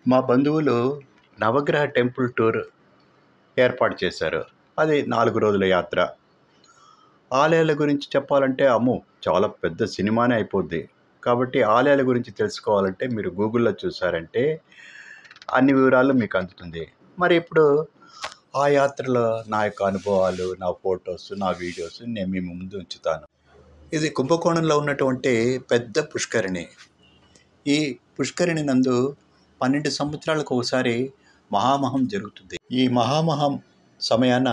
మా బంధువులు నవగ్రహ టెంపుల్ టూర్ ఏర్పాటు చేశారు. అది 4 రోజుల యాత్ర. ఆలయాల గురించి చెప్పాలంటే అమ్మో! చాలా పెద్ద సినిమానే అయిపోద్ది. కాబట్టి ఆలయాల గురించి తెలుసుకోవాలంటే మీరు గూగుల్‌లో చూసారంటే అన్ని వివరాలు మీకు అందుతుంది. మరి ఇప్పుడు ఆ యాత్రలో నా యొక్క అనుభవాలు, నా ఫోటోస్, నా వీడియోస్ నేను మీ ముందు ఉంచుతాను. ఇది కుంభకోణంలో ఉన్నటువంటి పెద్ద పుష్కరిణి. ఈ పుష్కరిణి నందు 12 సంవత్సరాలకు ఒకసారి మహామహం జరుగుతుంది. ఈ మహామహం సమయాన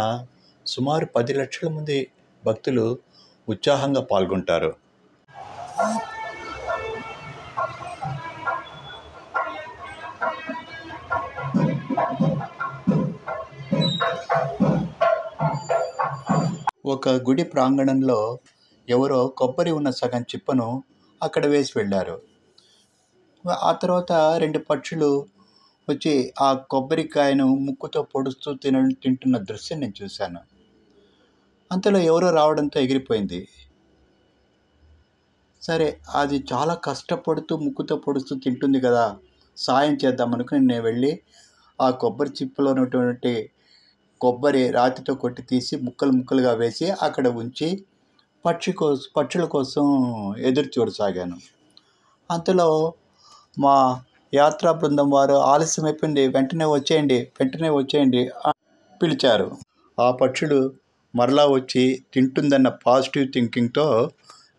సుమారు 10 లక్షల మంది భక్తులు ఉత్సాహంగా పాల్గొంటారు. ఒక గుడి ప్రాంగణంలో ఎవరో కొబ్బరి ఉన్న సగం చిప్పను అక్కడ వేసి వెళ్ళారు. ఆ తర్వాత 2 పక్షులు వచ్చి ఆ కొబ్బరికాయను ముక్కుతో పొడుస్తూ తింటున్న దృశ్యం నేను చూశాను. అంతలో ఎవరో రావడంతో ఎగిరిపోయింది. సరే, అది చాలా కష్టపడుతూ ముక్కుతో పొడుస్తూ తింటుంది కదా, సాయం చేద్దాం అనుకుని నేను వెళ్ళి ఆ కొబ్బరి చిప్పలో ఉన్నటువంటి కొబ్బరి రాతితో కొట్టి తీసి ముక్కలు ముక్కలుగా వేసి అక్కడ ఉంచి పక్షుల కోసం ఎదురు చూడసాగాను. అంతలో మా యాత్రా బృందం వారు ఆలస్యం అయిపోయింది, వెంటనే వచ్చేయండి పిలిచారు. ఆ పక్షులు మరలా వచ్చి తింటుందన్న పాజిటివ్ థింకింగ్తో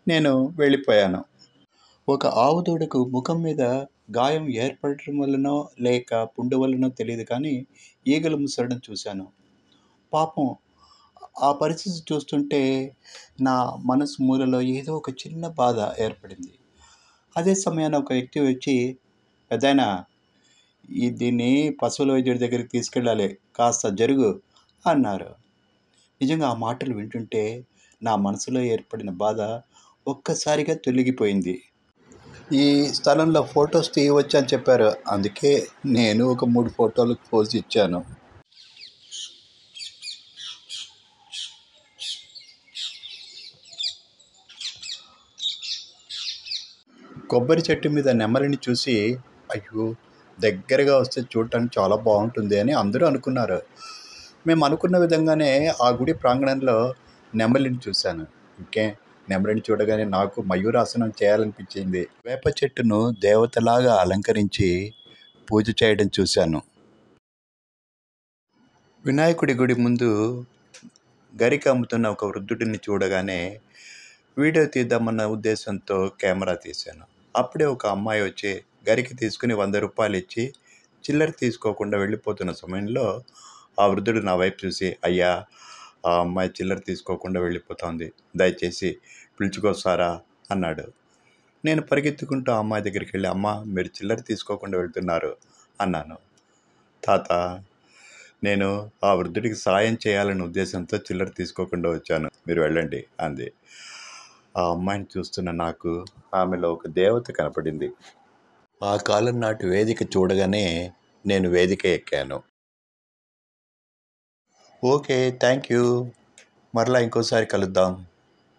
నేను వెళ్ళిపోయాను. ఒక ఆవు దూడకు ముఖం మీద గాయం ఏర్పడటం వల్లనో లేక పుండు వల్లనో తెలియదు కానీ ఈగలు ముసరడం చూశాను. పాపం ఆ పరిస్థితి చూస్తుంటే నా మనసు మూలలో ఏదో ఒక చిన్న బాధ ఏర్పడింది. అదే సమయాన ఒక వ్యక్తి వచ్చి, పెద్దాయనా, దీన్ని పశువుల వైద్యుడి దగ్గరికి తీసుకెళ్ళాలి, కాస్త జరుగు అన్నారు. నిజంగా ఆ మాటలు వింటుంటే నా మనసులో ఏర్పడిన బాధ ఒక్కసారిగా తొలగిపోయింది. ఈ స్థలంలో ఫొటోస్ తీయవచ్చు అని చెప్పారు. అందుకే నేను ఒక 3 ఫోటోలకు పోజ్ ఇచ్చాను. కొబ్బరి చెట్టు మీద నెమలిని చూసి, అయ్యో, దగ్గరగా వస్తే చూడటానికి చాలా బాగుంటుంది అని అందరూ అనుకున్నారు. మేము అనుకున్న విధంగానే ఆ గుడి ప్రాంగణంలో నెమలిని చూశాను. నెమలిని చూడగానే నాకు మయూరాసనం చేయాలనిపించింది. వేప చెట్టును దేవతలాగా అలంకరించి పూజ చేయడం చూశాను. వినాయకుడి గుడి ముందు గరిక అమ్ముతున్న ఒక వృద్ధుడిని చూడగానే వీడియో తీద్దామన్న ఉద్దేశంతో కెమెరా తీశాను. అప్పుడే ఒక అమ్మాయి వచ్చి గరికి తీసుకుని 100 రూపాయలు ఇచ్చి చిల్లర తీసుకోకుండా వెళ్ళిపోతున్న సమయంలో ఆ వృద్ధుడు నా వైపు చూసి, అయ్యా, ఆ అమ్మాయి చిల్లర తీసుకోకుండా వెళ్ళిపోతుంది, దయచేసి పిలుచుకొస్తారా అన్నాడు. నేను పరిగెత్తుకుంటూ ఆ అమ్మాయి దగ్గరికి వెళ్ళి, అమ్మ, మీరు చిల్లర తీసుకోకుండా వెళ్తున్నారు అన్నాను. తాత, నేను ఆ వృద్ధుడికి సాయం చేయాలనే ఉద్దేశంతో చిల్లర తీసుకోకుండా వచ్చాను, మీరు వెళ్ళండి అంది. ఆ అమ్మాయిని చూస్తున్న నాకు ఆమెలో ఒక దేవత కనపడింది. ఆ కాలం నాటి వేదిక చూడగానే నేను వేదిక ఎక్కాను. Okay, thank you. మరలా ఇంకోసారి కలుద్దాం.